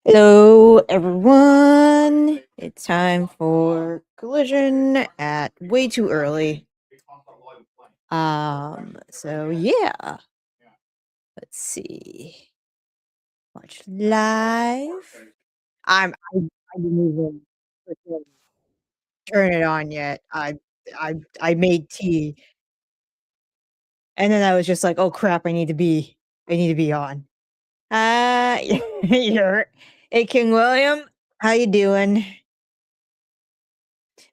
Hello, everyone. It's time for collision at way too early. So yeah, let's see. Watch live. I didn't even freaking turn it on yet. I made tea, and then I was just like, "Oh crap! I need to be on." Uh, you're, hey King William, how you doing?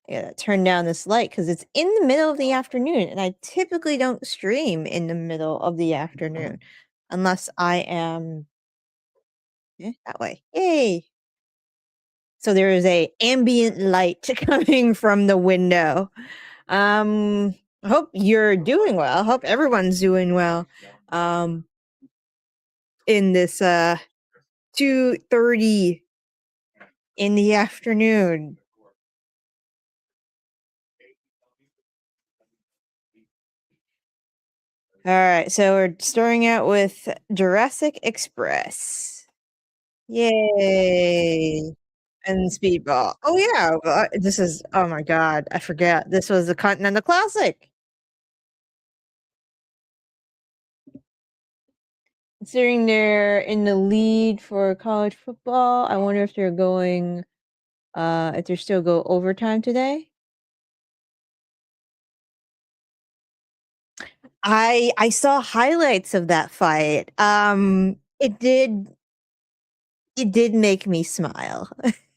I gotta turn down this light because it's in the middle of the afternoon, and I typically don't stream in the middle of the afternoon unless I am that way. Yay! So there is a ambient light coming from the window. I hope you're doing well. I hope everyone's doing well. Um, in this 2:30 in the afternoon. All right, so we're starting out with Jurassic Express. Yay! And Speedball. Oh, yeah, this is oh my god, I forget. This was a Continental Classic. Considering they're in the lead for college football, I wonder if they're going, if they still go overtime today? I saw highlights of that fight. It did make me smile.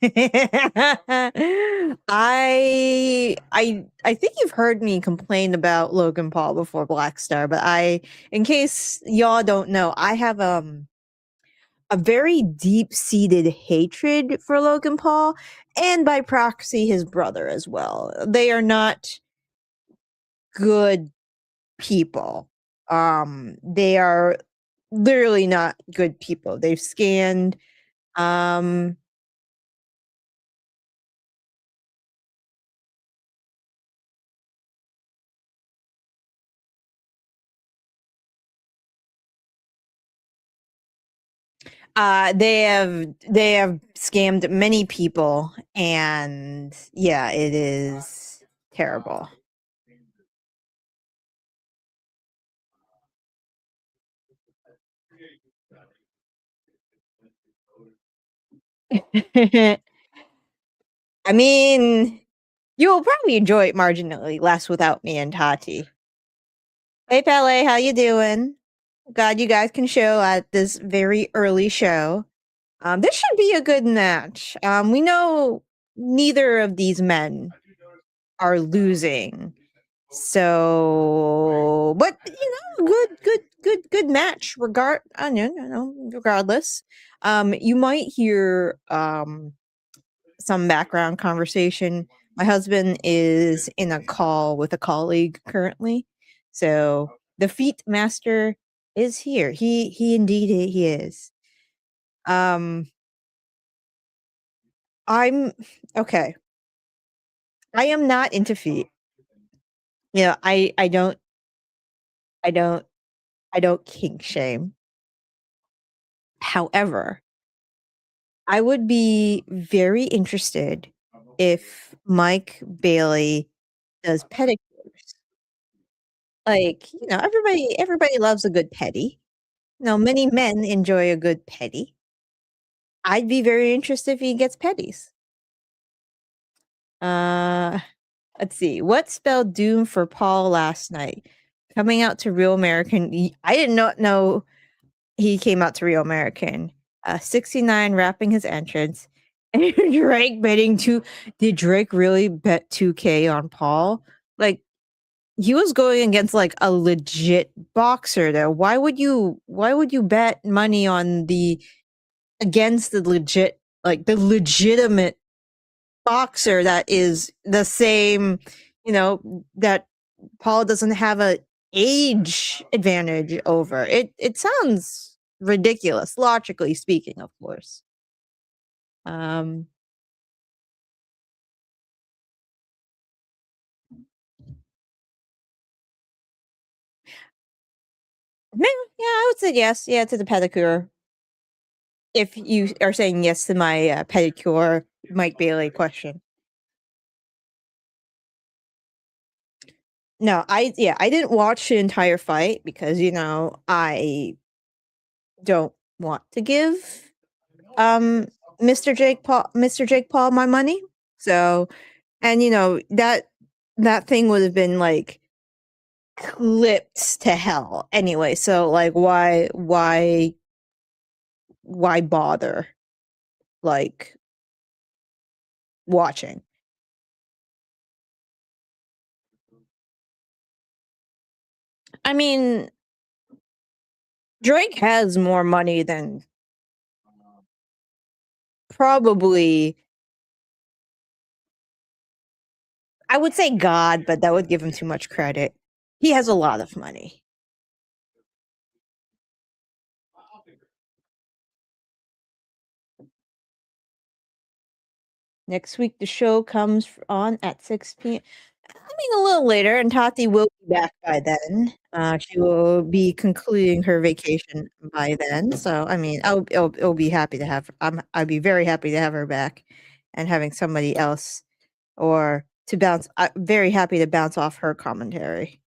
I think you've heard me complain about Logan Paul before Black Star, but in case y'all don't know, I have a very deep-seated hatred for Logan Paul and by proxy his brother as well. They are not good people. They are literally not good people. They've scanned um they have scammed many people, and yeah, it is terrible. I mean, you will probably enjoy it marginally less without me and Tati. Hey Pele, how you doing? Glad you guys can show at this very early show. This should be a good match. We know neither of these men are losing. So, but good match. No, regardless. You might hear some background conversation. My husband is in a call with a colleague currently, so the feat master is here. He indeed he is. Um, I'm okay. I am not into feet. I don't I don't kink shame. However, I would be very interested if Mike Bailey does pedicures. Like, everybody loves a good pedi. Many men enjoy a good pedi. I'd be very interested if he gets pedis. Uh, let's see. What spelled doom for Paul last night? Coming out to Real American. I did not know he came out to Real American. 69 wrapping his entrance. And Drake betting two. Did Drake really bet 2K on Paul? Like, he was going against like a legit boxer though. Why would you bet money on the against the legit like the legitimate boxer that is the same, that Paul doesn't have a age advantage over. It sounds ridiculous, logically speaking, of course. Um would say yes, yeah, to the pedicure. If you are saying yes to my, pedicure Mike Bailey question. No, I didn't watch the entire fight because, I don't want to give, um, Mr. Jake Paul my money. So and, that thing would have been, like, clipped to hell anyway, so, like, why bother, like, watching? I mean, Drake has more money than probably I would say God, but that would give him too much credit. He has a lot of money. Next week, the show comes on at 6 p.m. I mean, a little later, and Tati will be back by then. She will be concluding her vacation by then. So, I mean, I'll be happy to have. I'd be very happy to have her back, and having somebody else or to bounce. I'm very happy to bounce off her commentary.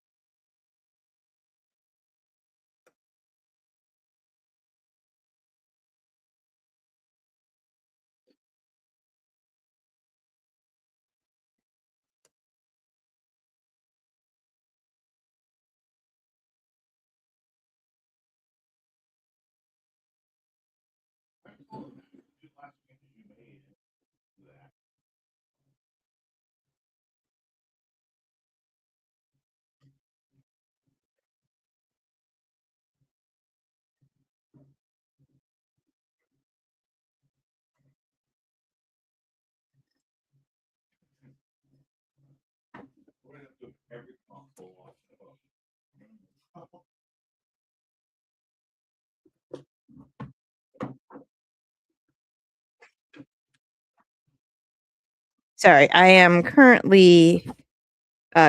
Sorry, I am currently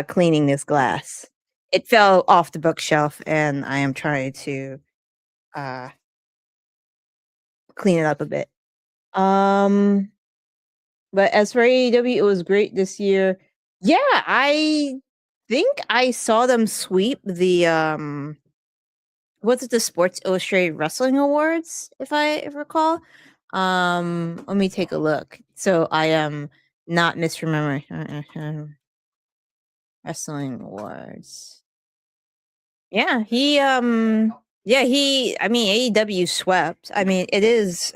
cleaning this glass. It fell off the bookshelf, and I am trying to uh, clean it up a bit. Um, but as for AEW, it was great this year. Yeah, I think I saw them sweep the what's it, the Sports Illustrated Wrestling Awards, if I recall. Let me take a look. So I am not misremembering. Wrestling Awards. Yeah, I mean AEW swept. I mean, it is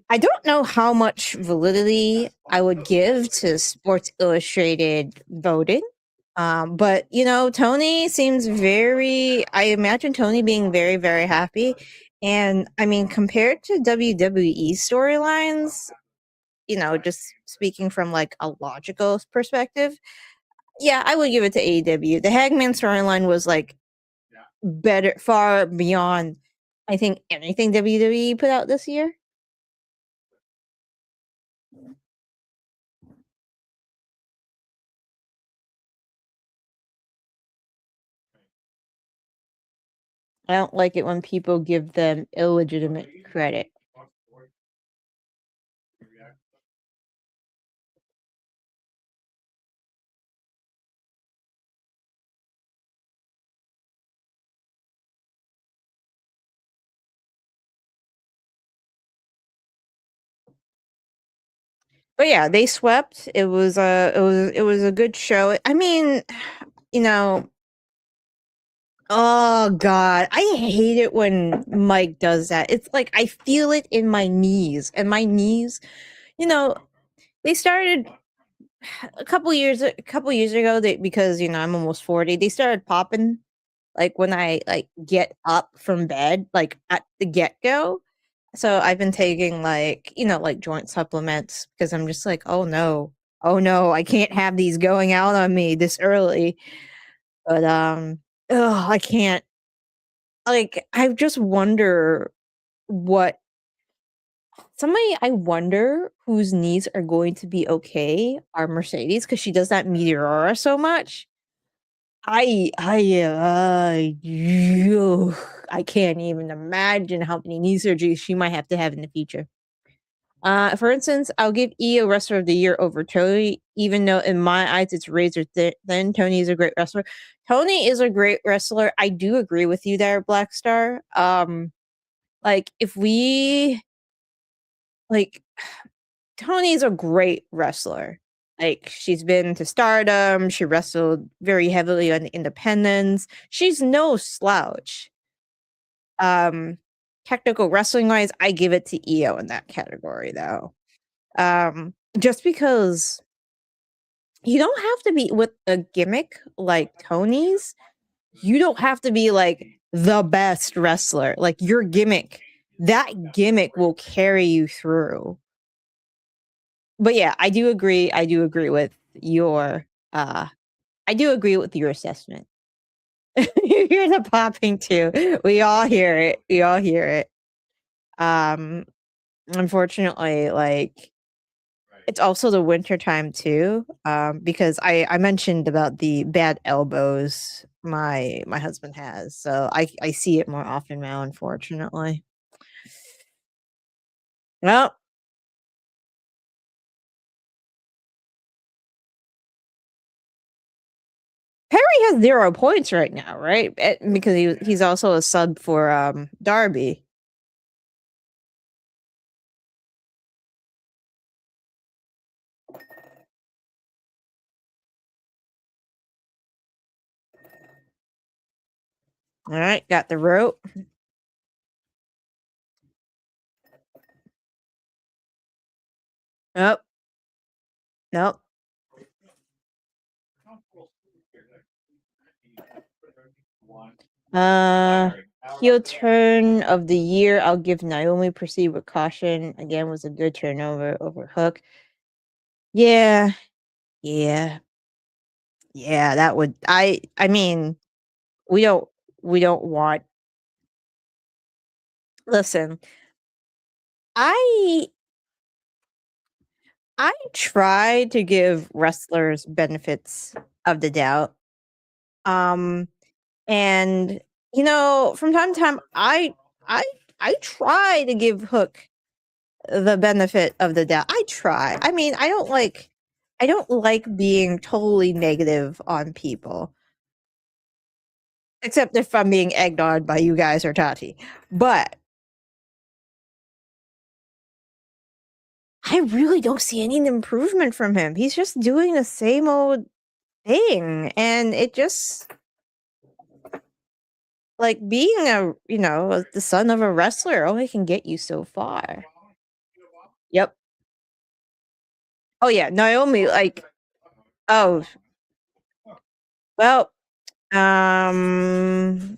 I don't know how much validity I would give to Sports Illustrated voting. But Tony seems I imagine Tony being very, very happy. And I mean, compared to WWE storylines, just speaking from like a logical perspective, yeah, I would give it to AEW. The Hagman storyline was like better, far beyond, I think, anything WWE put out this year. I don't like it when people give them illegitimate credit. But yeah, they swept. It was a good show. I mean, you know, oh god, I hate it when Mike does that. It's like I feel it in my knees, and my knees, you know, they started a couple years ago. Because I'm almost 40. They started popping like when I like get up from bed, like at the get go. So I've been taking like like joint supplements because I'm just like, oh no, I can't have these going out on me this early. But I can't. Like, I just wonder what I wonder whose knees are going to be okay are Mercedes because she does that Meteora so much. I Ooh, I can't even imagine how many knee surgeries she might have to have in the future. For instance, I'll give EO Wrestler of the Year over Tony, even though in my eyes it's razor thin. Tony is a great wrestler. Tony is a great wrestler. I do agree with you there, Black Star. Like if we like Tony's a great wrestler. Like she's been to Stardom. She wrestled very heavily on Independence. She's no slouch. Um, Technical wrestling wise, I give it to EO in that category though. Just because you don't have to be with a gimmick like Tony's, you don't have to be like the best wrestler. Like your gimmick, that gimmick will carry you through. But yeah, I do agree with your I do agree with your assessment. You hear the popping too. We all hear it. We all hear it. Um Unfortunately, like it's also the winter time too, because I mentioned about the bad elbows my husband has, so I see it more often now, unfortunately. Well, Perry has 0 points right now, right? Because he's also a sub for, Darby. Alright, got the rope. Nope, nope. Uh, Heel turn of the year, I'll give Naomi Proceed with Caution. Again, was a good turnover over Hook. Yeah, yeah, yeah, that would I mean, we don't we don't want listen, I I try to give wrestlers benefits of the doubt. Um, and from time to time, I I try to give Hook the benefit of the doubt. I try. I mean, I don't like being totally negative on people, except if I'm being egged on by you guys or Tati. But I really don't see any improvement from him. He's just doing the same old thing, and it just like being the son of a wrestler only can get you so far. Yep. Oh yeah, Naomi, like, oh, well, um,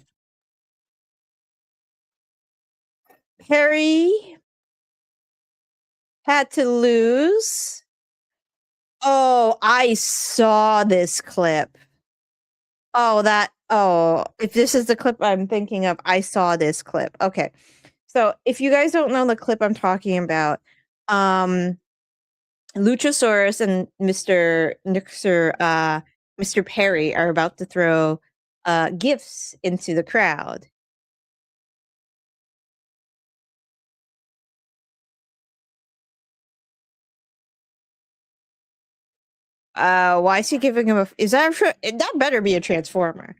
Harry had to lose. Oh, I saw this clip. If this is the clip I'm thinking of, I saw this clip. Okay. So if you guys don't know the clip I'm talking about, um, Luchasaurus and Mr. Perry are about to throw gifts into the crowd. Why is he giving him is that that better be a transformer?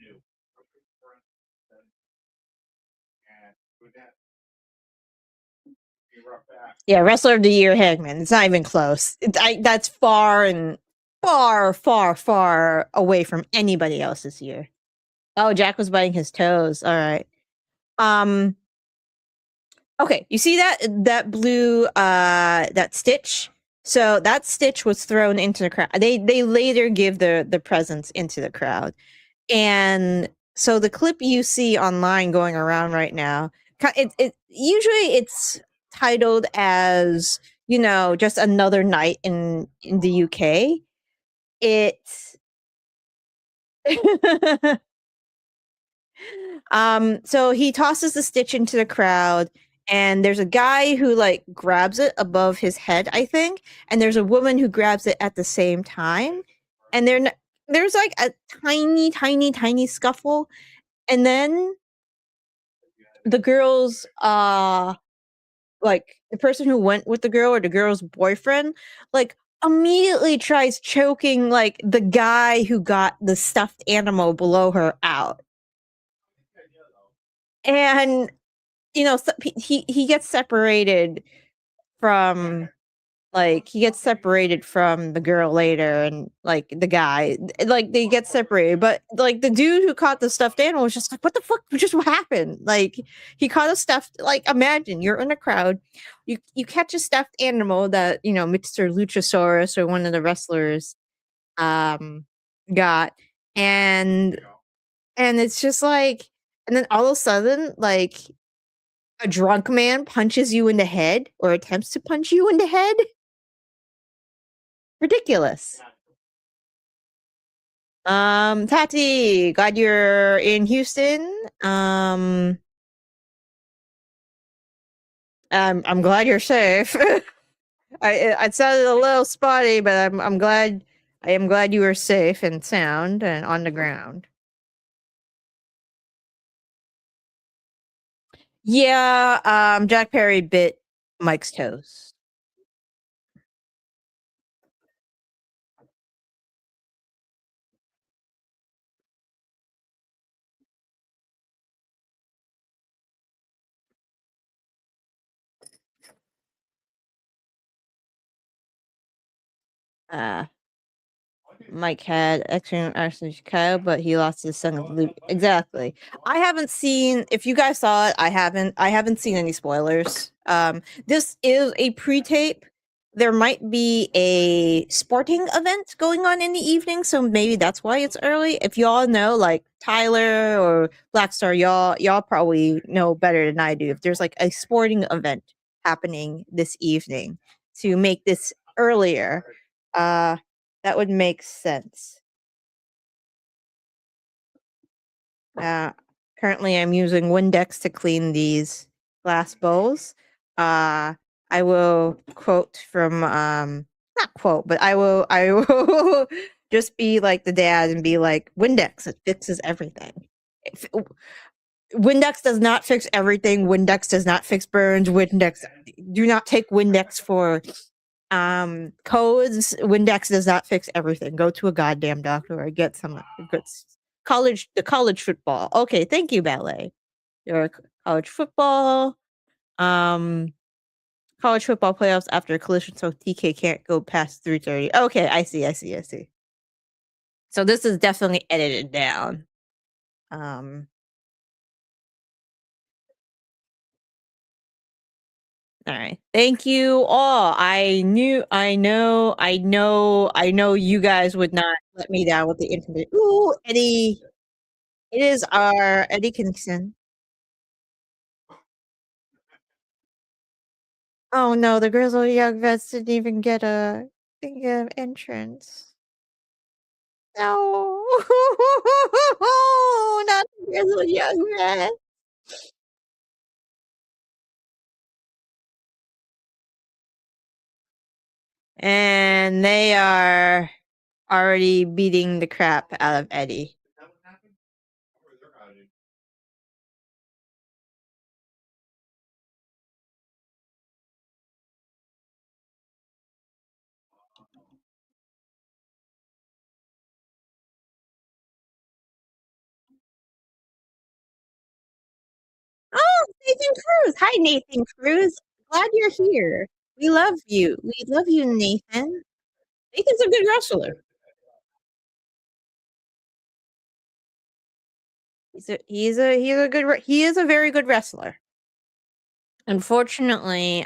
Yeah, wrestler of the year, Hangman. It's not even close. That's far and far, far, far away from anybody else this year. Oh, Jack was biting his toes. All right. Um. Okay, you see that blue that stitch? So that stitch was thrown into the crowd. They later give the presents into the crowd. And so the clip you see online going around right now, it usually it's titled as, just another night in the UK. It's so he tosses the stitch into the crowd, and there's a guy who like grabs it above his head, I think, and there's a woman who grabs it at the same time, and there's like a tiny, tiny, tiny scuffle, and then the girl's like the person who went with the girl or the girl's boyfriend, like immediately tries choking like the guy who got the stuffed animal below her out. And he gets separated from he gets separated from the girl later and like the guy like they get separated, but like the dude who caught the stuffed animal was just like, what the fuck just happened? Like he caught a stuffed like imagine you're in a crowd, you catch a stuffed animal that Mr. Luchasaurus or one of the wrestlers um got, and it's just like, and then all of a sudden like a drunk man punches you in the head or attempts to punch you in the head. Ridiculous. Tati, glad you're in Houston. I'm glad you're safe. It sounded a little spotty, but I'm glad I am glad you were safe and sound and on the ground. Yeah, Jack Perry bit Mike's toes. Uh Mike had excellent Arsenal Chicago, but he lost his son of Luke. Exactly. I haven't seen. If you guys saw it, I haven't. I haven't seen any spoilers. This is a pre-tape. There might be a sporting event going on in the evening, so maybe that's why it's early. If y'all know, like Tyler or Blackstar, y'all probably know better than I do. If there's like a sporting event happening this evening to make this earlier, uh that would make sense. Uh, Currently, I'm using Windex to clean these glass bowls. I will quote from not quote, but I will just be like the dad and be like, Windex, it fixes everything. If- Windex does not fix everything. Windex does not fix burns. Windex, do not take Windex for codes. Windex does not fix everything. Go to a goddamn doctor or get some good college football. Okay, thank you, ballet. Your college football. Um College football playoffs after a collision, so TK can't go past 3:30. Okay, I see. So this is definitely edited down. Um all right. Thank you all. I know you guys would not let me down with the internet. Ooh, Eddie. It is our Eddie Kingston. Oh no, the Grizzly Young Vets didn't even get a entrance. No, not the Grizzly Young Vets. And they are already beating the crap out of Eddie. Oh, Nathan Cruz. Hi, Nathan Cruz. Glad you're here. We love you. We love you, Nathan. Nathan's a good wrestler. He is a very good wrestler. Unfortunately,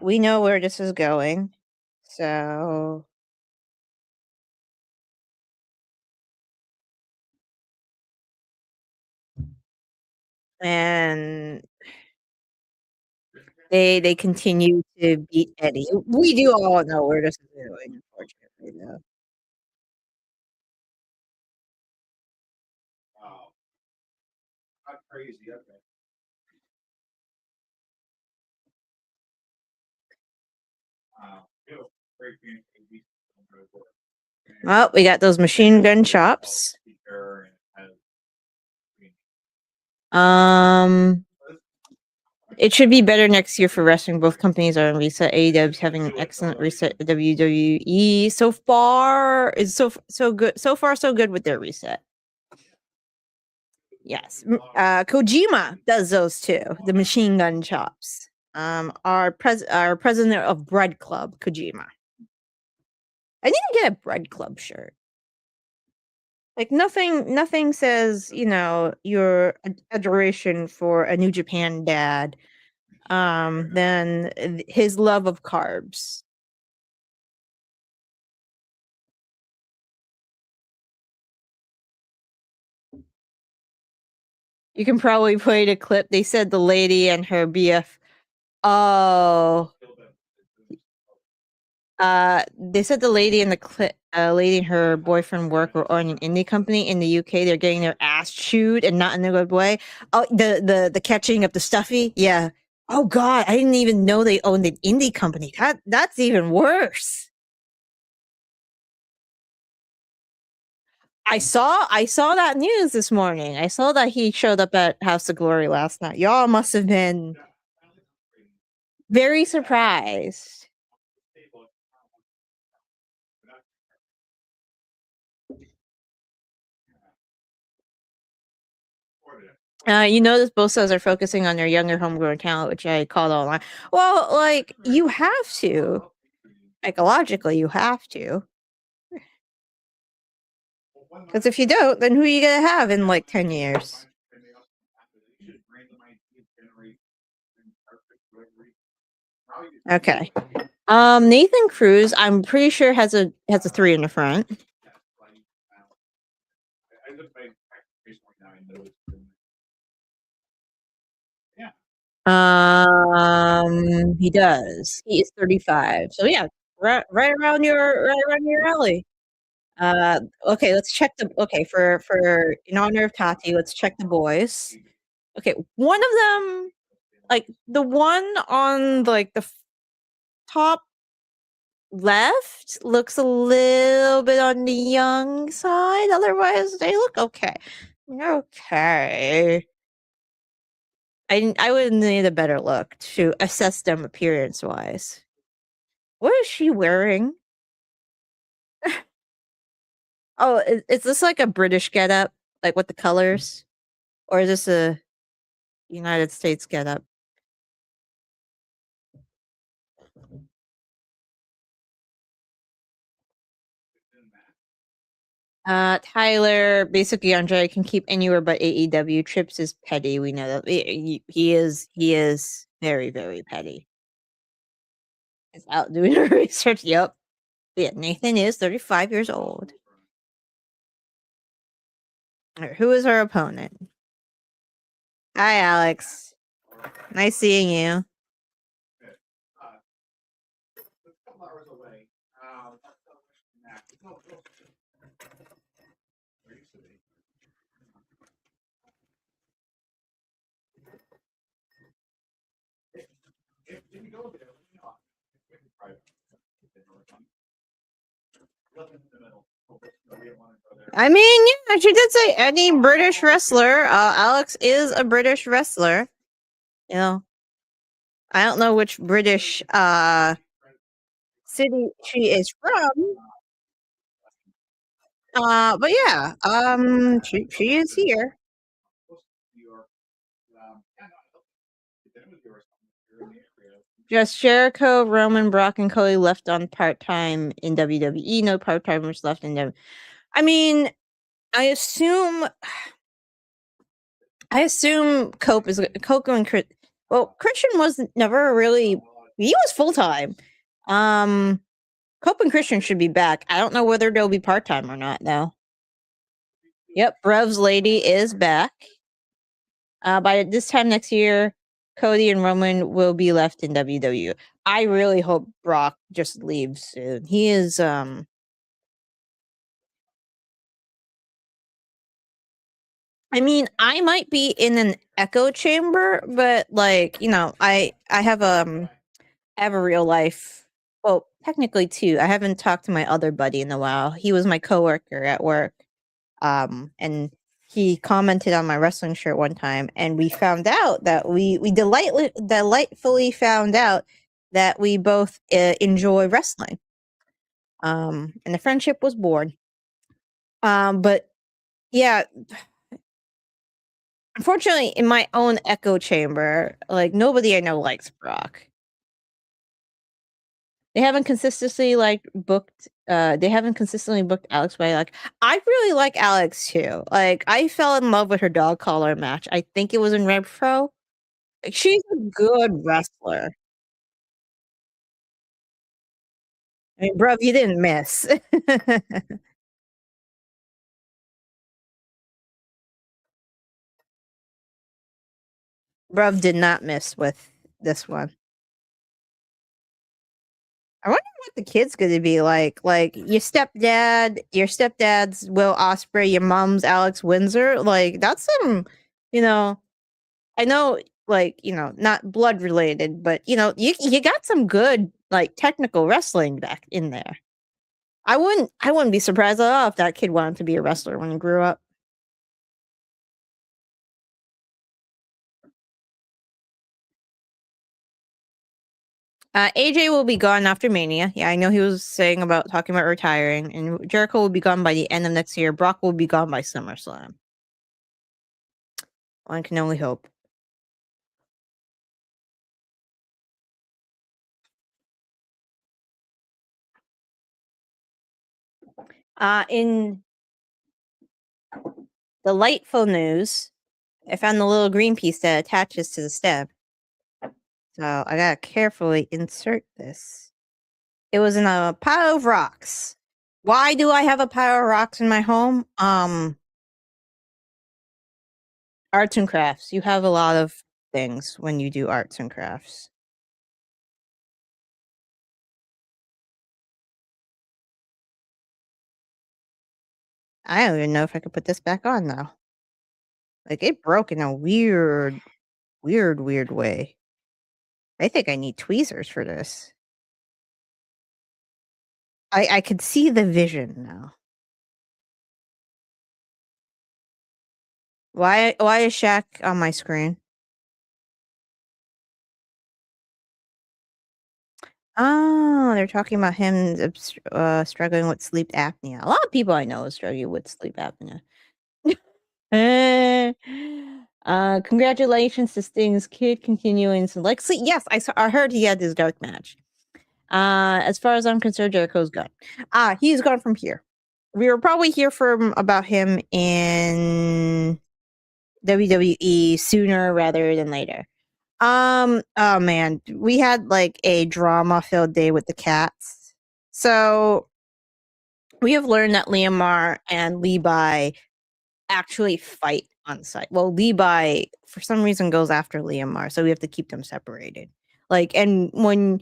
we know where this is going. So and they continue to beat Eddie. We do all know where this is going, unfortunately, though. Well, we got those machine gun chops. It should be better next year for wrestling. Both companies are on reset. AEW's having an excellent reset. WWE so far is so good. So far, so good with their reset. Yes, Kojima does those too. The machine gun chops. Our president of Bread Club, Kojima. I need to get a Bread Club shirt. Like nothing says, your adoration for a New Japan dad than his love of carbs. You can probably play the clip. They said the lady and her BF. Oh, they said the lady and the lady and her boyfriend work were on an indie company in the UK. They're getting their ass chewed and not in a good way. Oh, the catching of the stuffy. Yeah. Oh God, I didn't even know they owned an indie company. That's even worse. I saw that news this morning. I saw that he showed up at House of Glory last night. Y'all must have been very surprised. You notice both sides are focusing on their younger homegrown talent, which I called online. Well, like you have to, psychologically, you have to, because if you don't, then who are you gonna have in like 10 years? Okay. Nathan Cruz, I'm pretty sure has a 3 in the front. He does. He is 35. So yeah, right around your alley. Okay, let's check for in honor of Tati, let's check the boys. Okay, one of them, like the one on like the top left looks a little bit on the young side. Otherwise, they look okay. Okay. I would need a better look to assess them appearance wise. What is she wearing? Oh, is this like a British getup, like with the colors, or is this a United States getup? Tyler, basically Andre can keep anywhere but AEW. Trips is petty. We know that he is very, very petty. He's out doing research. Yep. Yeah, Nathan is 35 years old. Alright, who is our opponent? Hi, Alex. Nice seeing you. I mean, yeah, she did say any British wrestler. Alex is a British wrestler. You know, I don't know which British city she is from. But yeah, she is here. Just Jericho, Roman, Brock, and Cody left on part time in WWE. No part timers left in them. I mean, I assume Coco and Chris. Well, Christian was never really. He was full time. Cope and Christian should be back. I don't know whether they'll be part time or not though. Yep, Brev's lady is back. By this time next year, Cody and Roman will be left in WWE. I really hope Brock just leaves soon. He is I mean, I might be in an echo chamber, but like, I have I have a real life. Well, technically two. I haven't talked to my other buddy in a while. He was my coworker at work. And he commented on my wrestling shirt one time, and we found out that we delightfully found out that we both enjoy wrestling. And the friendship was born. But yeah, unfortunately, in my own echo chamber, like nobody I know likes Brock. They haven't consistently booked Alex, but I really like Alex too. Like I fell in love with her dog collar match. I think it was in Rev Pro. Like, she's a good wrestler. I mean, bruv, you didn't miss. Bruv did not miss with this one. I wonder what the kid's gonna be like. Like your stepdad's Will Ospreay, your mom's Alex Windsor. Like that's some, you know, I know, like, not blood related, but you got some good like technical wrestling back in there. I wouldn't be surprised at all if that kid wanted to be a wrestler when he grew up. AJ will be gone after Mania. Yeah, I know he was saying about talking about retiring, and Jericho will be gone by the end of next year. Brock will be gone by SummerSlam. One can only hope. In delightful news, I found the little green piece that attaches to the stem. So I gotta carefully insert this. It was in a pile of rocks. Why do I have a pile of rocks in my home? Arts and crafts. You have a lot of things when you do arts and crafts. I don't even know if I could put this back on now. Like it broke in a weird way. I think I need tweezers for this. I could see the vision now. Why is Shaq on my screen? Oh, they're talking about him struggling with sleep apnea. A lot of people I know struggle with sleep apnea. Eh, congratulations to Sting's kid continuing to like see. Yes, I heard he had this dark match. As far as I'm concerned, Jericho's gone. He's gone from here. We were probably hear from about him in WWE sooner rather than later. Oh man, we had like a drama filled day with the cats. So we have learned that Leomar and Levi actually fight on site. Well, Levi for some reason goes after Leomar, so we have to keep them separated. Like, and when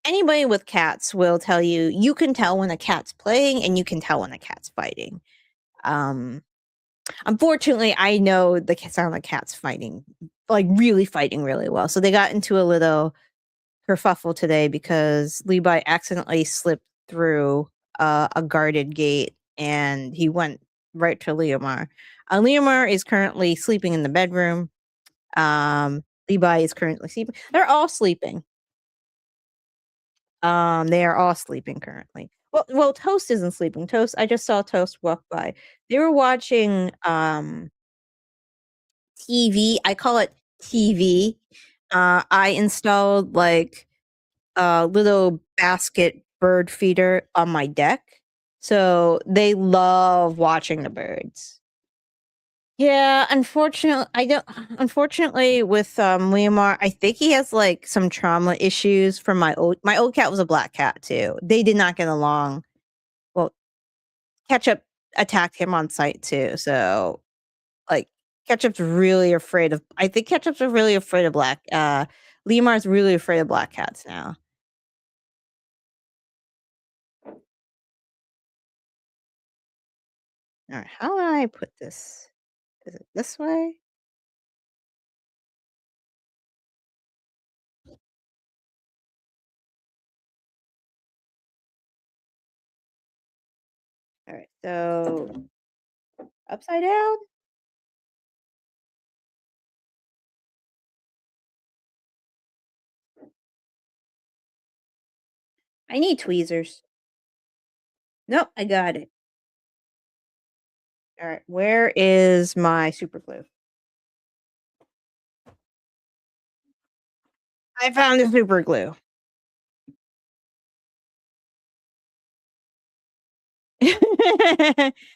anybody with cats will tell you, you can tell when a cat's playing and you can tell when a cat's fighting. Um, Unfortunately, I know the sound of cats fighting, like really fighting really well. So they got into a little kerfuffle today because Levi accidentally slipped through a guarded gate and he went right to Leomar. Leomar is currently sleeping in the bedroom. Levi is currently sleeping. They're all sleeping. They are all sleeping currently. Well, Toast isn't sleeping. Toast, I just saw Toast walk by. They were watching TV. I call it TV. I installed like a little basket bird feeder on my deck. So they love watching the birds. Yeah, unfortunately with Leomar, I think he has like some trauma issues from my old cat was a black cat too. They did not get along. Well, Ketchup attacked him on site too. So like Ketchup's really afraid of I think Ketchup's really afraid of Leomar's really afraid of black cats now. Alright, how do I put this? Is it this way? Alright, so upside down? I need tweezers. Nope, I got it. All right, where is my super glue? I found the super glue.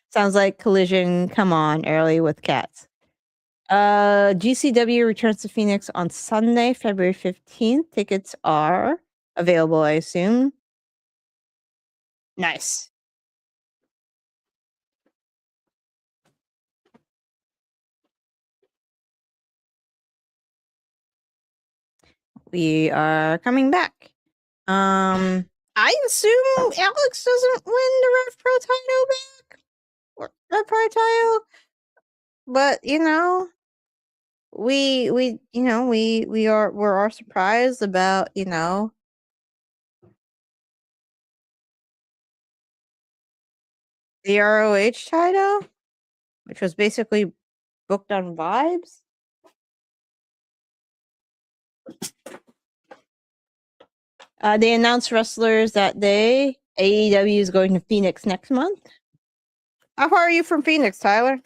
Sounds like Collision. Come on, early with cats. GCW returns to Phoenix on Sunday, February 15th. Tickets are available, I assume. Nice. We are coming back. I assume Alex doesn't win the Rev Pro title back or Rev Pro title, but we're surprised about the ROH title, which was basically booked on vibes. They announced wrestlers that day. AEW is going to Phoenix next month. How far are you from Phoenix, Tyler?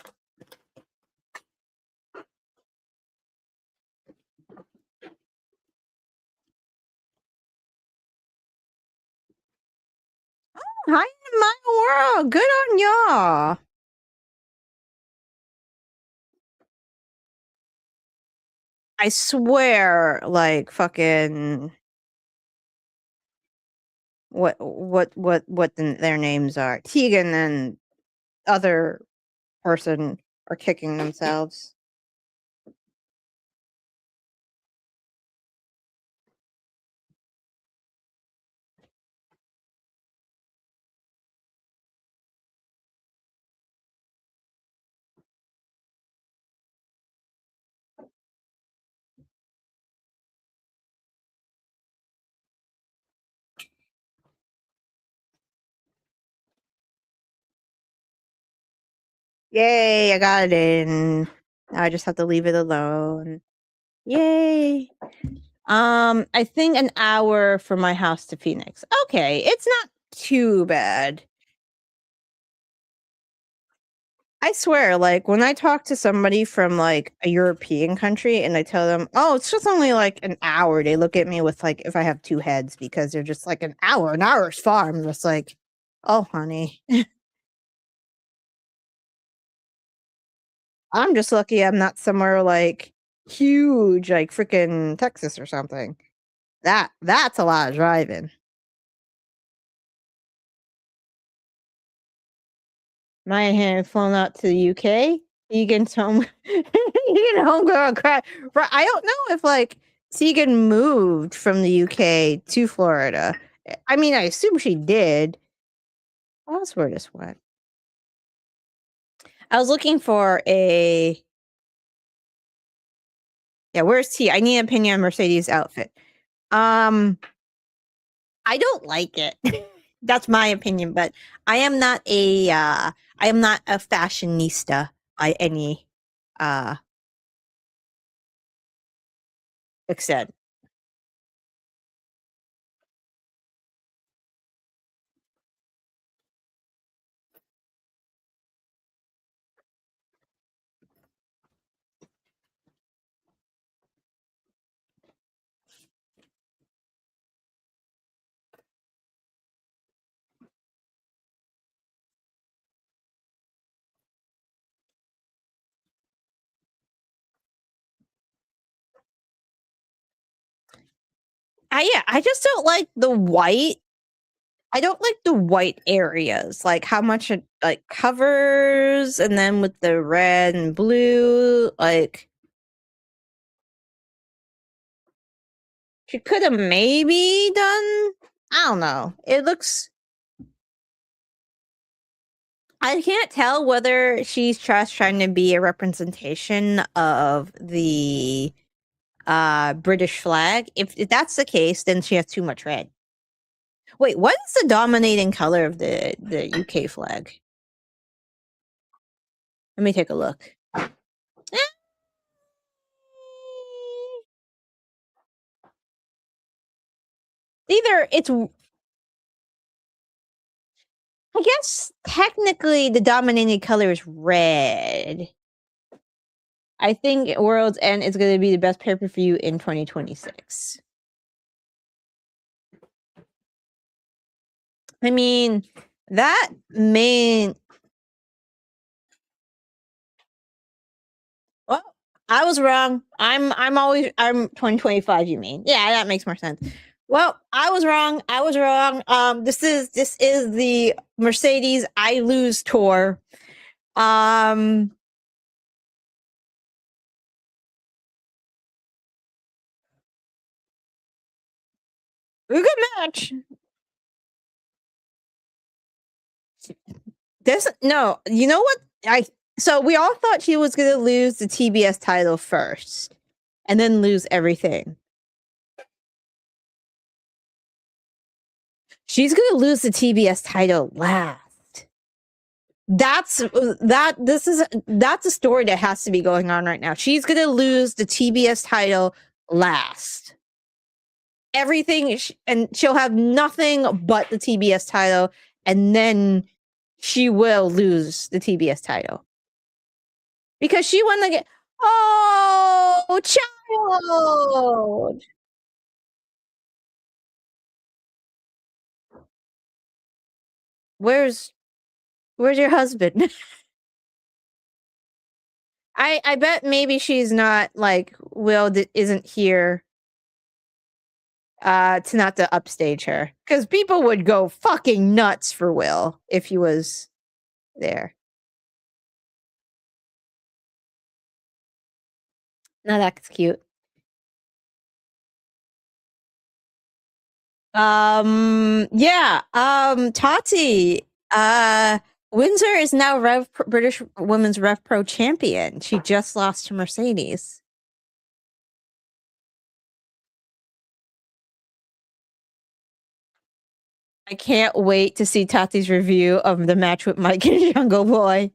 Hi in my world. Good on y'all. I swear, like fucking their names are. Tegan and other person are kicking themselves. Yay, I got it in. Now I just have to leave it alone. Yay. I think an hour from my house to Phoenix. Okay, it's not too bad. I swear, like when I talk to somebody from like a European country and I tell them, "Oh, it's just only like an hour," they look at me with like if I have two heads because they're just like an hour. An hour is far. I'm just like, "Oh, honey, I'm just lucky I'm not somewhere like huge, like freaking Texas or something." That's a lot of driving. My had flown out to the UK. Egan's home. Egan homegrown crap. Right, I don't know if like Tegan moved from the UK to Florida. I mean, I assume she did. That's where this went. I was looking for a. Yeah, where's T? I need an opinion on Mercedes' outfit. Um, I don't like it. That's my opinion, but I am not a. I am not a fashionista by any uh extent. I just don't like the white. I don't like the white areas, like how much it like covers, and then with the red and blue, like she could have maybe done. I don't know. It looks. I can't tell whether she's just trying to be a representation of the British flag. If that's the case, then she has too much red. Wait, what is the dominating color of the UK flag? Let me take a look. Either it's I guess technically the dominating color is red. I think World's End is gonna be the best pay-per-view in 2026. I mean, that main well, I was wrong. I'm 2025, you mean. Yeah, that makes more sense. Well, I was wrong. I was wrong. This is the Mercedes I Lose tour. Um a good match. This no, you know what? I so we all thought she was gonna lose the TBS title first and then lose everything. She's gonna lose the TBS title last. That's a story that has to be going on right now. She's gonna lose the TBS title last. And she'll have nothing but the TBS title, and then she will lose the TBS title because she won the game. Oh, child! Where's where's your husband? I bet maybe she's not like isn't here to not to upstage her because people would go fucking nuts for Will if he was there. No, that's cute. Yeah. Tati. Windsor is now British Women's Rev Pro champion. She just lost to Mercedes. I can't wait to see Tati's review of the match with Mike and Jungle Boy.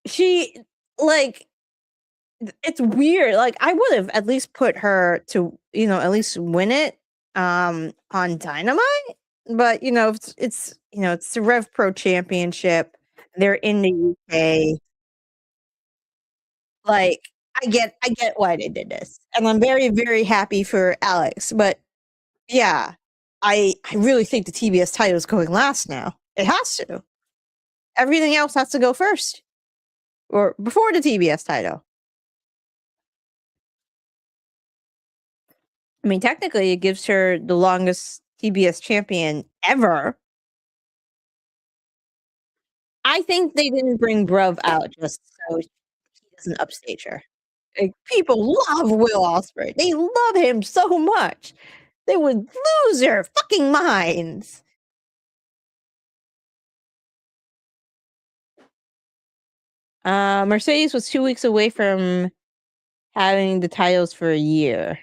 She like it's weird. Like I would have at least put her to, at least win it on Dynamite. But it's the Rev Pro Championship. They're in the UK. Like I get why they did this. And I'm very, very happy for Alex. But yeah, I really think the TBS title is going last now. It has to. Everything else has to go first. Or before the TBS title. I mean, technically, it gives her the longest TBS champion ever. I think they didn't bring Bruv out just so he doesn't upstage her. Like, people love Will Ospreay. They love him so much. They would lose their fucking minds. Mercedes was 2 weeks away from having the titles for a year.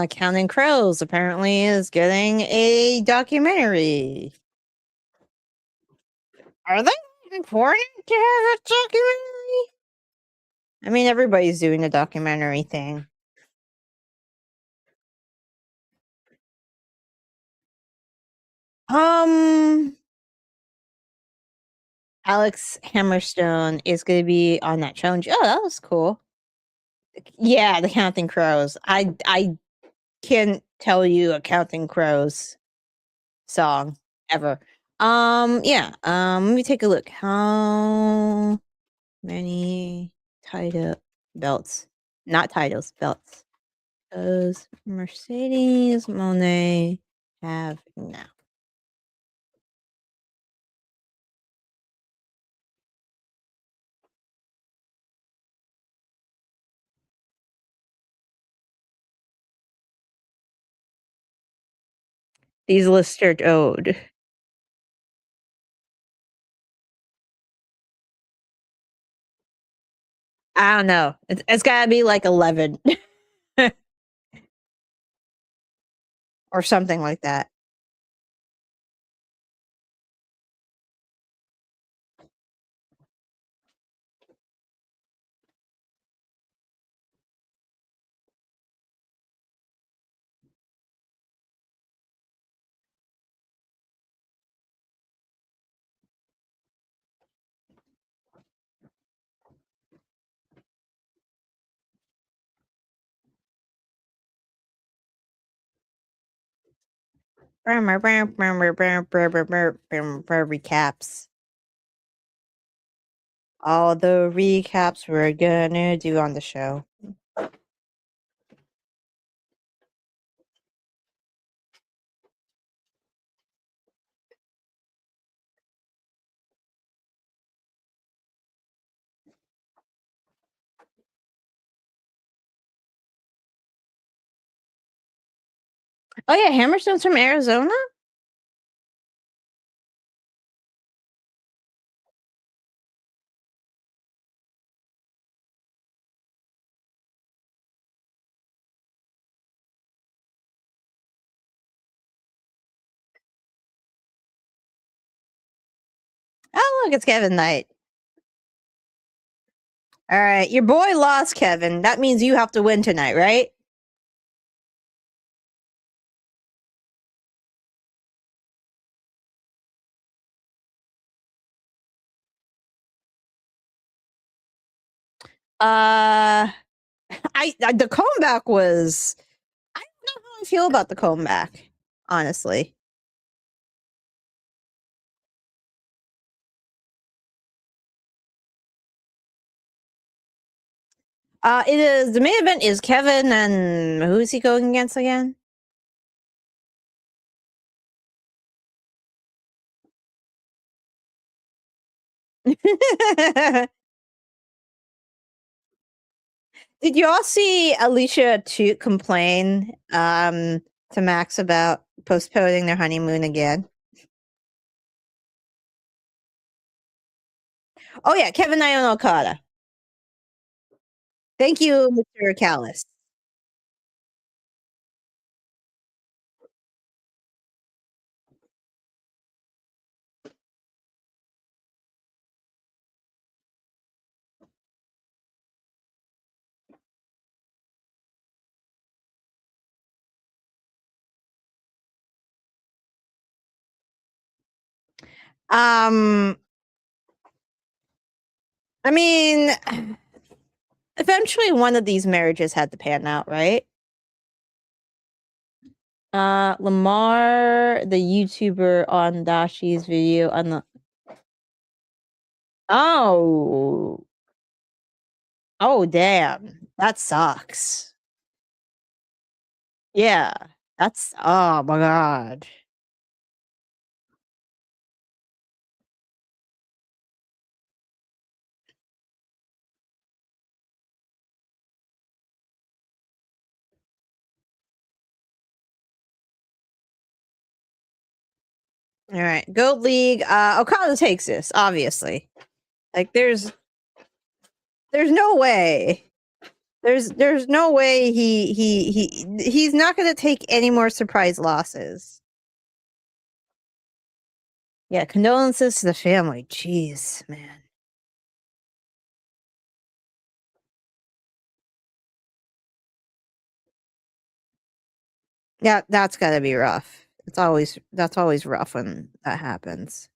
Counting Crows apparently is getting a documentary. Are they important to have a documentary? I mean, everybody's doing the documentary thing. Alex Hammerstone is going to be on that challenge. Oh, that was cool. Yeah, the Counting Crows. I can't tell you a Counting Crows song ever. Yeah. Let me take a look. How many tied up belts Not titles, belts. Does Mercedes Monet have now? These lists are owed. I don't know. It's gotta be like 11 or something like that. Recaps. All the recaps we're gonna do on the show. Oh yeah, Hammerstone's from Arizona? Oh look, it's Kevin Knight. All right, your boy lost, Kevin. That means you have to win tonight, right? The comeback was. I don't know how I feel about the comeback, honestly. It is the main event is Kevin and who is he going against again? Did you all see Alicia to complain to Max about postponing their honeymoon again? Oh yeah, Kevin Knight and Okada. Thank you, Mr. Callis. Um, I mean, eventually one of these marriages had to pan out, right? Lamar, the YouTuber on Dashi's video on the Oh. Oh damn. That sucks. Yeah. That's oh my god. All right. Gold League. Okada takes this, obviously. Like there's no way. There's no way he's not gonna take any more surprise losses. Yeah, condolences to the family. Jeez, man. Yeah, that's gotta be rough. That's always rough when that happens.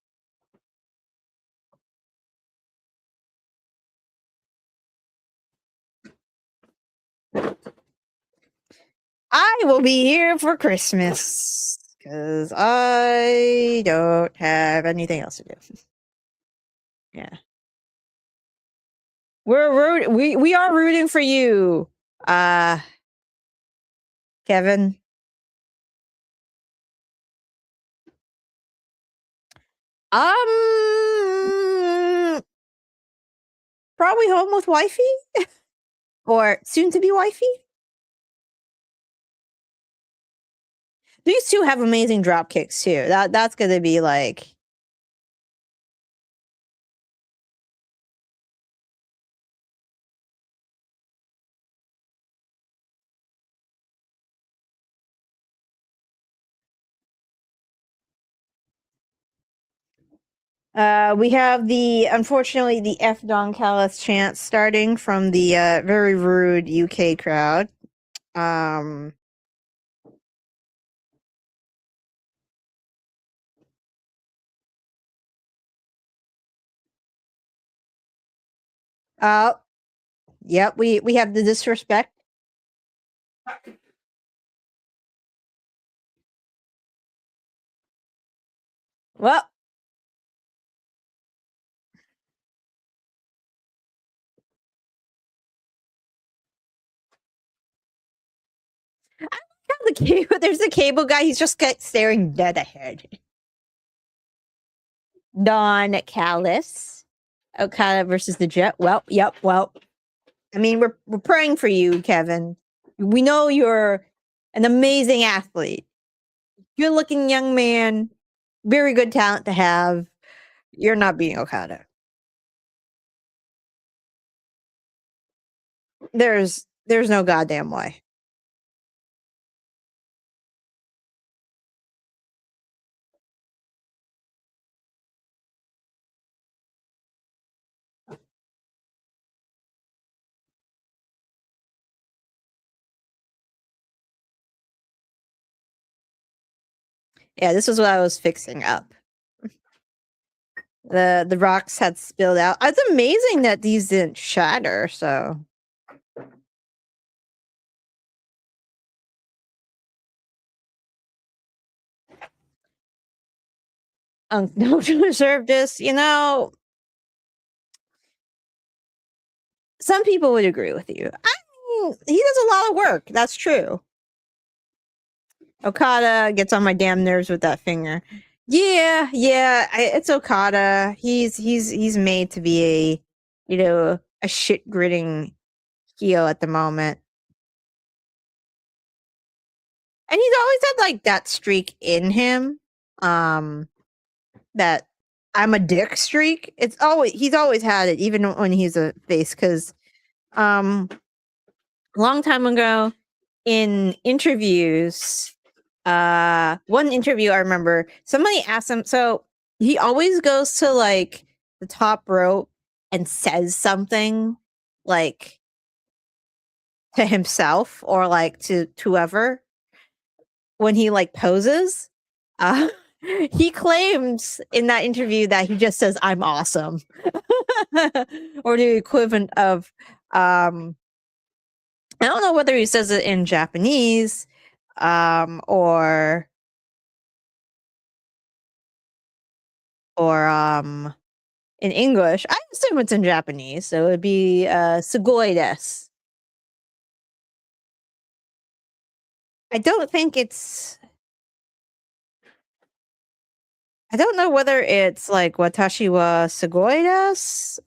I will be here for Christmas because I don't have anything else to do. Yeah, we are rooting for you. Uh, Kevin. Um, Probably home with wifey or soon to be wifey. These two have amazing drop kicks too. That's gonna be like we have the unfortunately the F Don Callis chant starting from the very rude UK crowd. Um uh yep, we have the disrespect. Well, the cable, there's a cable guy, he's just staring dead ahead. Don Callis. Okada versus the Jet. Well, yep, well. I mean, we're praying for you, Kevin. We know you're an amazing athlete. Good looking young man, very good talent to have. You're not beating Okada. There's no goddamn way. Yeah, this is what I was fixing up. The rocks had spilled out. It's amazing that these didn't shatter, so don't deserve this, some people would agree with you. I mean, he does a lot of work. That's true. Okada gets on my damn nerves with that finger. Yeah, yeah, it's Okada. He's made to be a shit gritting heel at the moment, and he's always had like that streak in him. That I'm a dick streak. He's always had it, even when he's a face. Because um, a long time ago in interviews, one interview I remember somebody asked him, so he always goes to like the top rope and says something like to himself or like to whoever when he like poses. uh he claims in that interview that he just says I'm awesome. Or the equivalent of I don't know whether he says it in Japanese or in English. I assume it's in Japanese, so it'd be sugoi desu. I don't think it's I don't know whether it's like watashi wa sugoi desu.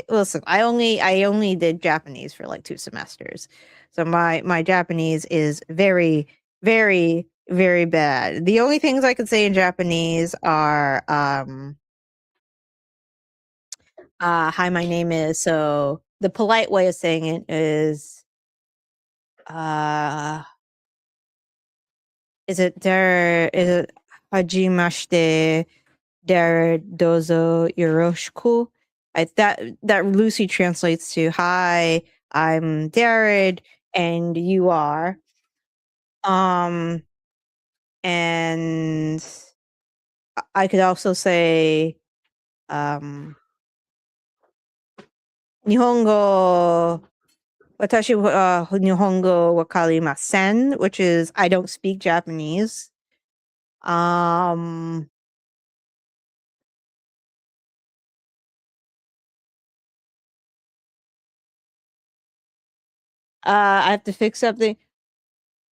Listen, I only did Japanese for like 2 semesters. So my Japanese is very very very bad. The only things I could say in Japanese are hi, my name is. So the polite way of saying it uh is it hajimashite der dozo yoroshiku? That loosely translates to hi, I'm Jared and you are. Um and I could also say Nihongo Watashi wa Nihongo wa karimasen, which is I don't speak Japanese. Um I have to fix something.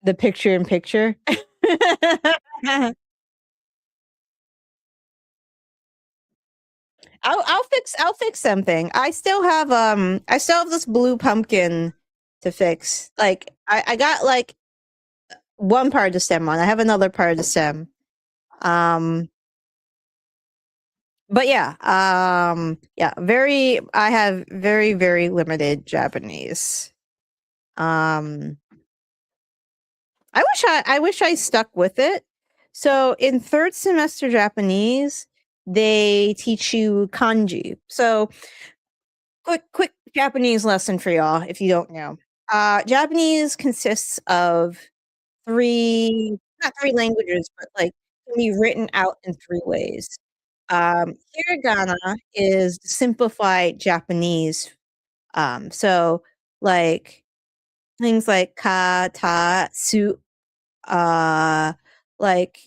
The picture in picture. I'll fix something. I still have this blue pumpkin to fix. Like I got like one part of the stem on. I have another part of the stem. Um but yeah, yeah, very I have very, very limited Japanese. Um I wish I stuck with it. So in third semester Japanese, they teach you kanji. So quick Japanese lesson for y'all if you don't know. Japanese consists of three not three languages, but like can be written out in three ways. Hiragana is simplified Japanese. So like things like ka, ta, su, uh, like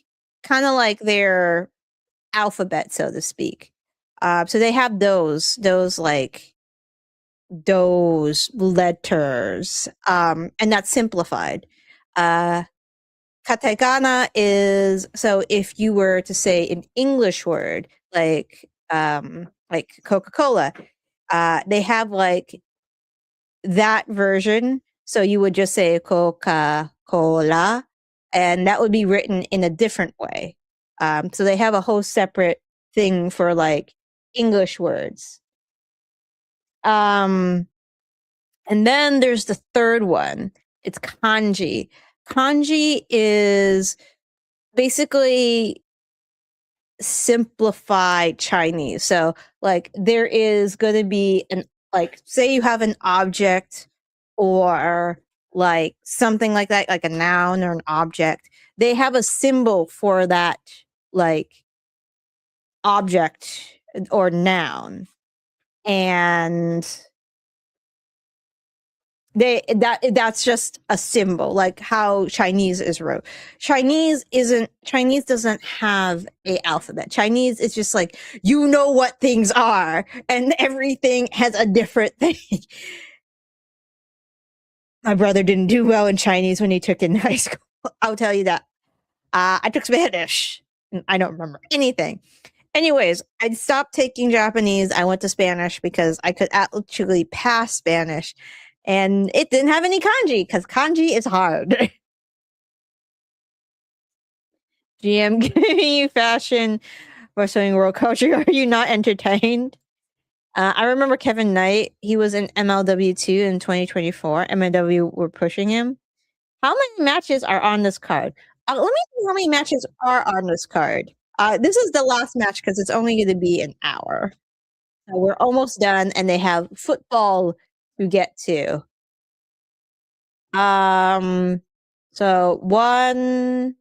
kind of like their alphabet, so to speak. So they have those letters, and that's simplified. Uh, katakana is so if you were to say an English word like Coca-Cola, they have like that version. So you would just say Coca-Cola, and that would be written in a different way. So they have a whole separate thing for like English words. Um, and then there's the third one. It's kanji. Kanji is basically simplified Chinese. So, like, there is going to be like, say you have an object or like something like that, like a noun or an object. They have a symbol for that, like, object or noun. And that's just a symbol, like how Chinese is wrote. Chinese doesn't have a alphabet. Chinese is just like, you know what things are, and everything has a different thing. My brother didn't do well in Chinese when he took it in high school. I'll tell you that. I took Spanish. I don't remember anything. Anyways, I stopped taking Japanese. I went to Spanish because I could actually pass Spanish, and it didn't have any kanji because kanji is hard. GM giving you fashion, wrestling world culture. Are you not entertained? I remember Kevin Knight. He was in MLW2 in 2024. MLW were pushing him. How many matches are on this card? Let me see how many matches are on this card. This is the last match because it's only going to be an hour. So we're almost done, and they have football to get to. Um, so 1,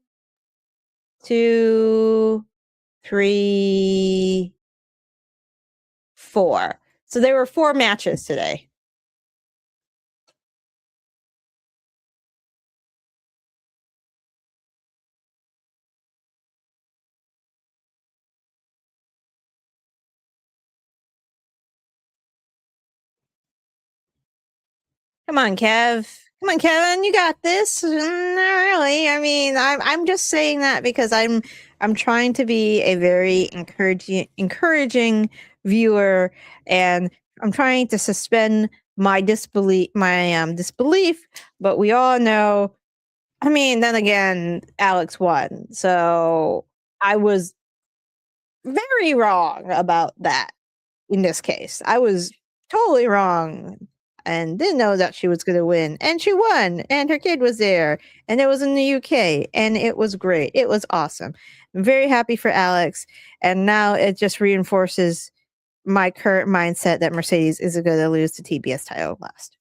2, 3, 4. So there were 4 matches today. Come on, Kev. Come on, Kevin. You got this. Not really. I mean, I'm just saying that because I'm trying to be a very encouraging viewer, and I'm trying to suspend my disbelief. But we all know. I mean, then again, Alex won, so I was very wrong about that. In this case, I was totally wrong and didn't know that she was going to win. And she won, and her kid was there, and it was in the UK, and it was great. It was awesome. I'm very happy for Alex, and now it just reinforces my current mindset that Mercedes isn't going to lose the TBS title last.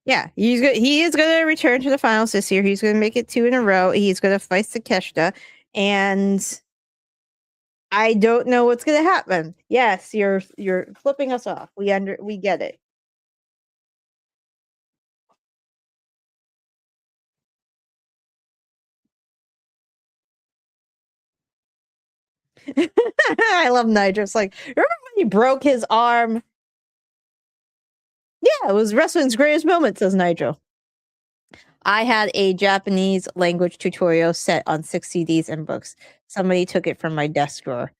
Yeah, he is going to return to the finals this year. He's going to make it 2 in a row. He's going to fight Takeshita, and I don't know what's going to happen. Yes, you're flipping us off. We get it. I love Nitro. It's like, remember when he broke his arm? Yeah, it was wrestling's greatest moment, says Nitro. I had a Japanese language tutorial set on 6 CDs and books. Somebody took it from my desk drawer.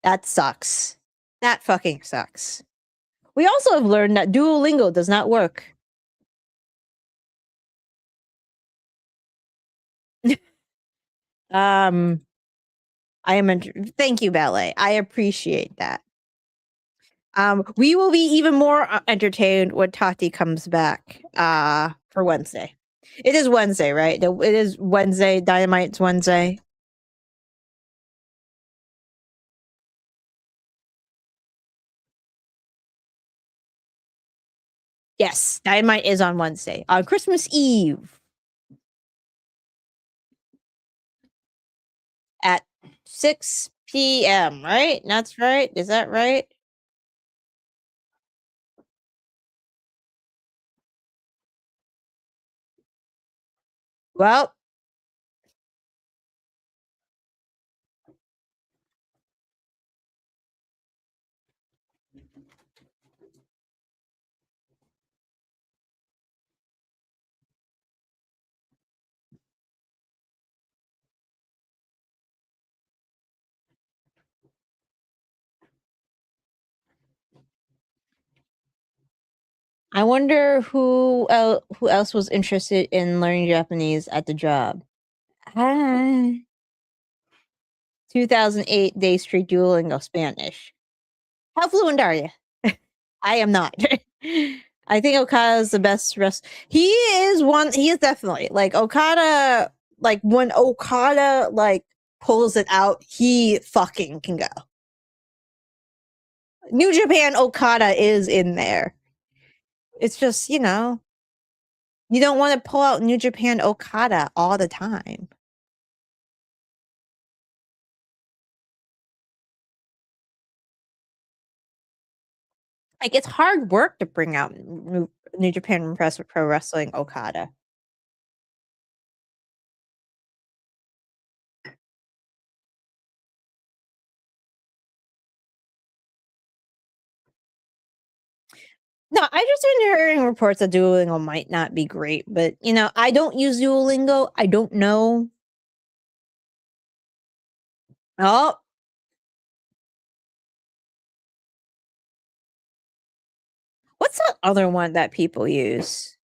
That sucks. That fucking sucks. We also have learned that Duolingo does not work. I am thank you, Ballet. I appreciate that. We will be even more entertained when Tati comes back for Wednesday. It is Wednesday, right? It is Wednesday. Dynamite's Wednesday. Yes, Dynamite is on Wednesday. On Christmas Eve. At 6 p.m., right? That's right. Is that right? Well, I wonder who else was interested in learning Japanese at the job. Hi. 2008 Day Street Duolingo Spanish. How fluent are you? I am not. I think Okada is the best He is definitely like Okada. Like when Okada like pulls it out, he fucking can go. New Japan Okada is in there. It's just, you don't want to pull out New Japan Okada all the time. Like it's hard work to bring out New Japan Pro Wrestling Okada. No, I just been hearing reports that Duolingo might not be great, but I don't use Duolingo. I don't know. Oh, what's the other one that people use?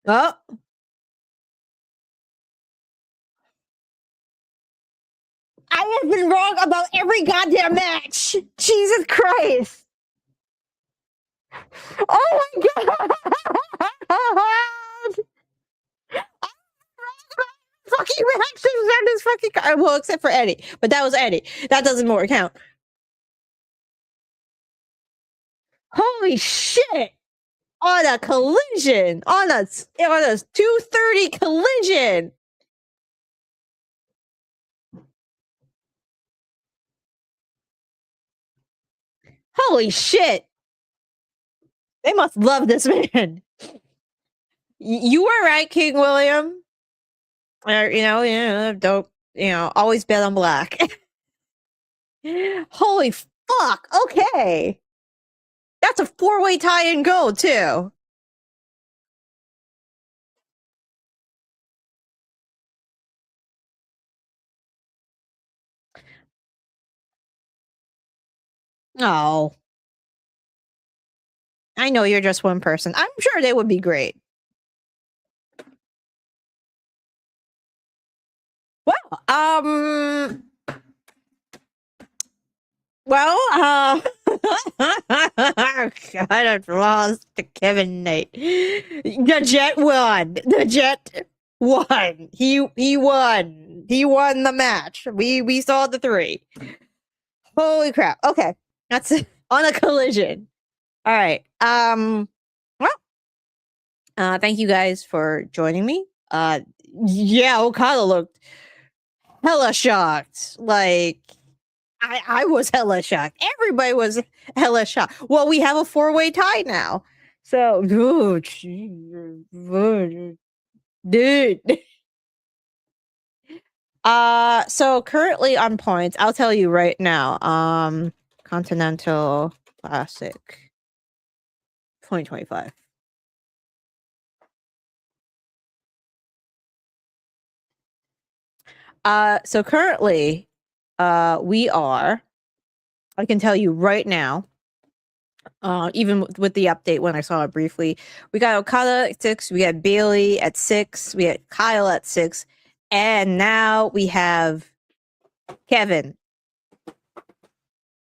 Oh, I have been wrong about every goddamn match. Jesus Christ. Oh my god. Fucking reactions on this fucking well, except for Eddie, but that was Eddie. That doesn't more count. Holy shit! On a collision, on a 230 collision. Holy shit! They must love this man. You were right, King William. Don't always bet on black. Holy fuck! Okay, that's a 4-way tie and go too. Oh, I know you're just one person. I'm sure they would be great. Well, God, I've lost to Kevin Knight. The Jet won. The Jet won. He won. He won the match. We saw the 3. Holy crap. Okay. That's on a collision. All right. Thank you guys for joining me. Yeah, Okada looked hella shocked. Like I was hella shocked. Everybody was hella shocked. Well, we have a 4-way tie now. So, dude. So currently on points, I'll tell you right now. Continental Classic 2025. So currently, we are. I can tell you right now. Even with the update when I saw it briefly, we got Okada at 6, we got Bailey at 6, we had Kyle at 6, and now we have Kevin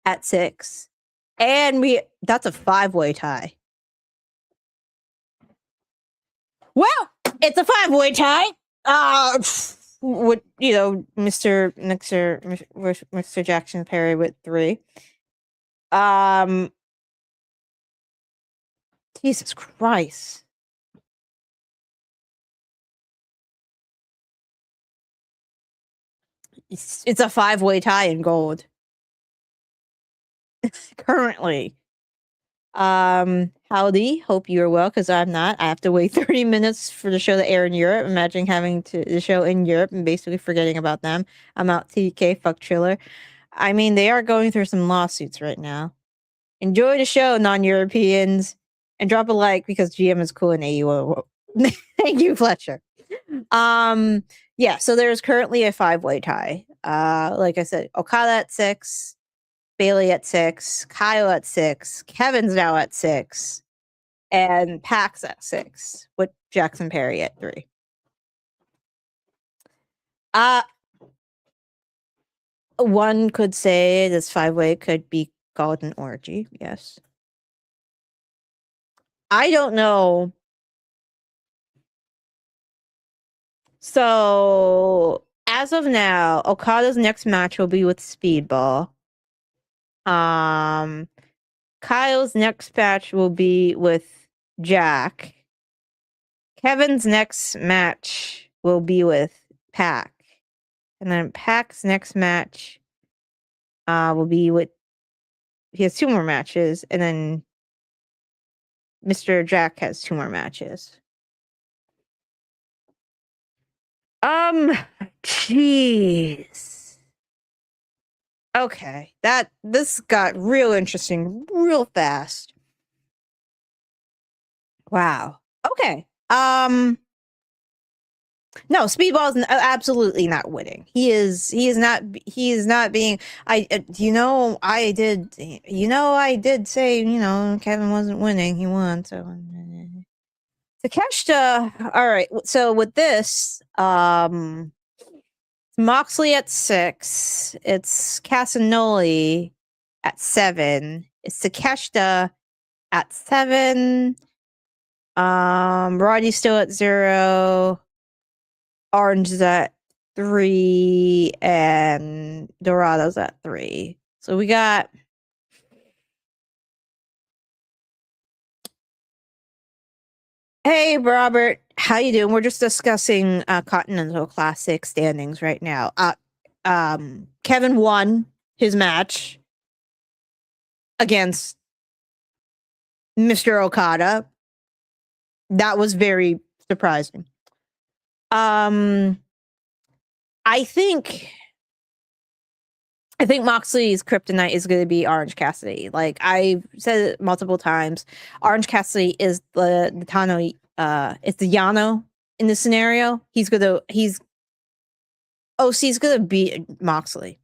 at 6. And that's a 5-way tie. Well, it's a 5-way tie. With Mr. Jackson Perry with 3. Jesus Christ. It's a 5-way tie in gold. Currently. Howdy. Hope you're well, because I'm not. I have to wait 30 minutes for the show to air in Europe. Imagine having the show in Europe and basically forgetting about them. I'm out TK, fuck Triller. I mean, they are going through some lawsuits right now. Enjoy the show, non-Europeans, and drop a like because GM is cool in AEW. Thank you, Fletcher. Yeah, so there's currently a 5-way tie. Like I said, Okada at 6, Bailey at 6, Kyle at 6, Kevin's now at 6, and Pax at 6, with Jackson Perry at 3. One could say this 5-way could be called an orgy, yes. I don't know. So, as of now, Okada's next match will be with Speedball. Kyle's next match will be with Jack. Kevin's next match will be with Pac. And then Pac's next match will be with... He has 2 more matches. And then Mr. Jack has 2 more matches. Jeez. Okay. This got real interesting real fast. Wow. Okay. No, Speedball is absolutely not winning. He is not being... I did say, Kevin wasn't winning. He won. So Takeshita, all right. So with this, Moxley at 6, it's Casanoli at 7, it's Takeshita at 7, Roddy's still at 0, Orange is at 3, and Dorado's at 3. So we got... Hey, Robert. How you doing? We're just discussing Continental Classic standings right now. Kevin won his match against Mr. Okada. That was very surprising. I think Moxley's kryptonite is going to be Orange Cassidy. Like I've said it multiple times, Orange Cassidy is the Tano. It's the Yano in this scenario. OC's gonna beat Moxley.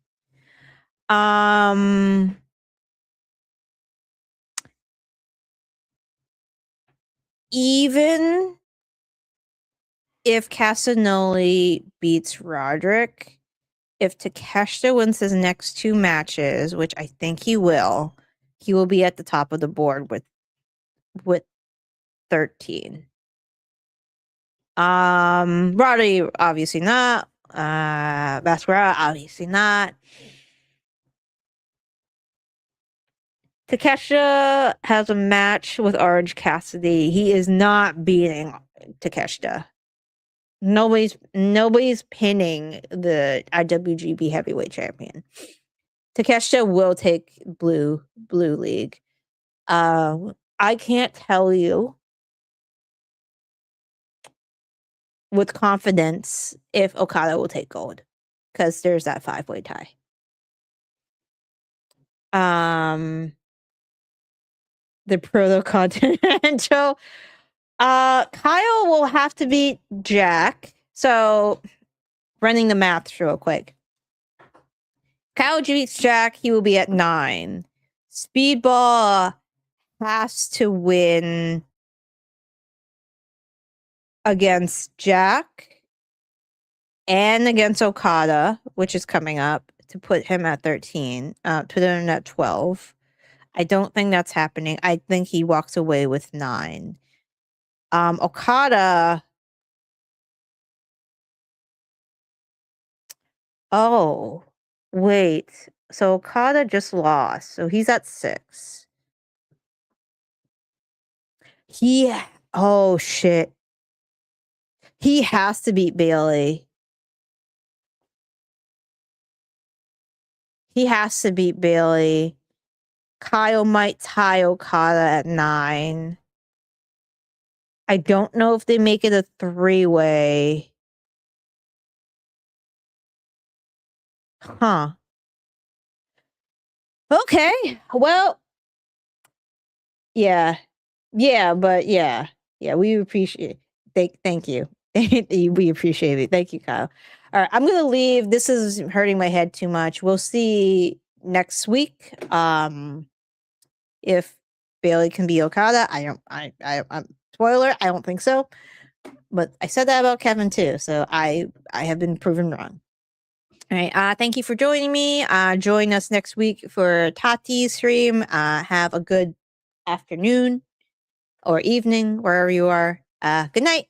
Even if Casanoli beats Roderick, if Takeshita wins his next 2 matches, which I think he will be at the top of the board with 13. Roddy obviously not. Mascara obviously not. Takeshita has a match with Orange Cassidy. He is not beating Takeshita. Nobody's pinning the IWGP Heavyweight Champion. Takeshita will take Blue League. I can't tell you with confidence if Okada will take gold because there's that 5-way tie. The Proto Continental. Kyle will have to beat Jack. So, running the math real quick. Kyle beats Jack, he will be at 9. Speedball has to win against Jack and against Okada, which is coming up, to put him at 13, put him at 12. I don't think that's happening. I think he walks away with 9. Okada. Oh, wait. So Okada just lost. So he's at 6. Oh shit. He has to beat Bailey. He has to beat Bailey. Kyle might tie Okada at 9. I don't know if they make it a 3-way. Huh. Okay. Well, yeah. Yeah, but yeah. Yeah, we appreciate thank you. We appreciate it. Thank you, Kyle. All right, I'm gonna leave. This is hurting my head too much. We'll see next week. If Bailey can be Okada, I'm spoiler, I don't think so. But I said that about Kevin too, so I have been proven wrong. All right. Thank you for joining me. Join us next week for Tati's stream. Have a good afternoon or evening, wherever you are. Good night.